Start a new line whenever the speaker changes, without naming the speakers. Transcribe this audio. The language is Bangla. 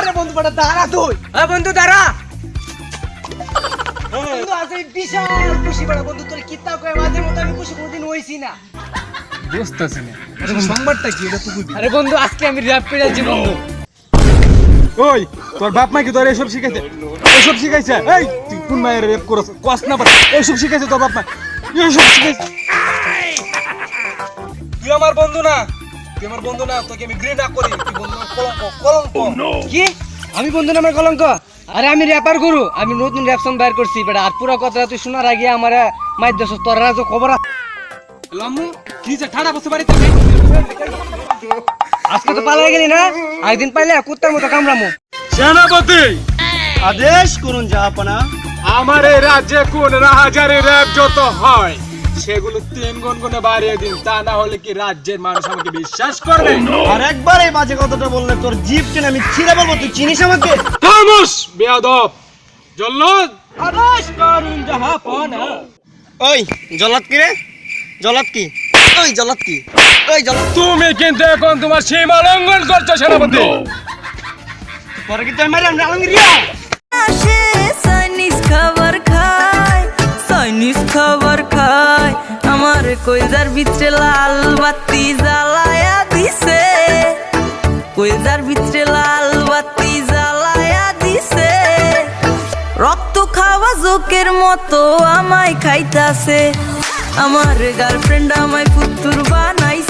আরে বন্ধু বড় দাঁড়া তুই।
হ্যাঁ বন্ধু দাঁড়া।
বন্ধু আজ এই বিশাল খুশি বড় বন্ধু তোর কিতা কয় মাঝে মতো আমি খুশি কোনদিন হইছি না।
বুঝতেছি না
সংবাদটা কি এটা তুই?
আরে বন্ধু আজকে আমি র‍্যাপ পেরেছি বন্ধু।
ওই তোর বাপ মা কি তোর এসব শিখাইছে? এসব শিখাইছে? এই তুই কোন মায়ের রেপ করছ? কষ্ট না পারে এসব শিখাইছে তোর বাপ মা? এসব শিখাইছে? তুই আমার বন্ধু না, তুই আমার বন্ধু না, তোকে আমি ঘৃণা করি। তুই বন্ধু না, কলঙ্ক কলঙ্ক।
কি আমি বন্ধু নামের কলঙ্ক? আরে আমি র্যাপার গুরু, আমি নতুন র‍্যাপ সং বের করছি বেটা। আর পুরো কথা তুই শোনার আগে আমার মাইর দেশ তোর রাজো খবর আছে।
লামু কি যে ঠাড়া বসে বাড়িতে?
আজকে তো পালাই গেলি না, একদিন পাইলে কুত্তার মতো কামড়ামু।
সেনাপতি
আদেশ করুন জাহাপনা।
আমার এই রাজ্যে কোন রাজারে র‍্যাপ যত হয় সেগুলো 3 গুণে বাড়িয়ে দিন, তা না হলে কি রাজ্যের মানুষ আমাকে বিশ্বাস করবে?
আর একবার এই বাজে কথাটা বললে তোর জিভ টেনে আমি ছিঁড়ে বলবো। তুই চিনিস আমাকে?
খামোশ বেয়াদব জল্লাদ।
আদেশ করুন জাহাপনা।
ওই জল্লাদ কি রে? জল্লাদ কি? ওই জল্লাদ কি? ওই জল্লাদ
তুমি কিন্তু এখন তোমার সীমা লঙ্ঘন করছো সেনাপতি।
পরে কি তুই মারি আমরা আলঙ্গিরিয়া?
আসে চাইনিজ খাবার খায়, চাইনিজ খাবার খায়, আমার কইজার ভিতরে লাল বাতি জ্বালায়া দিছে, কইজার ভিতরে লাল বাতি জ্বালায়া দিছে, রক্ত খাওয়া জোকের মতো আমায় খাইতাছে, আমার গার্লফ্রেন্ড আমায় ফুতুর বানাইছে।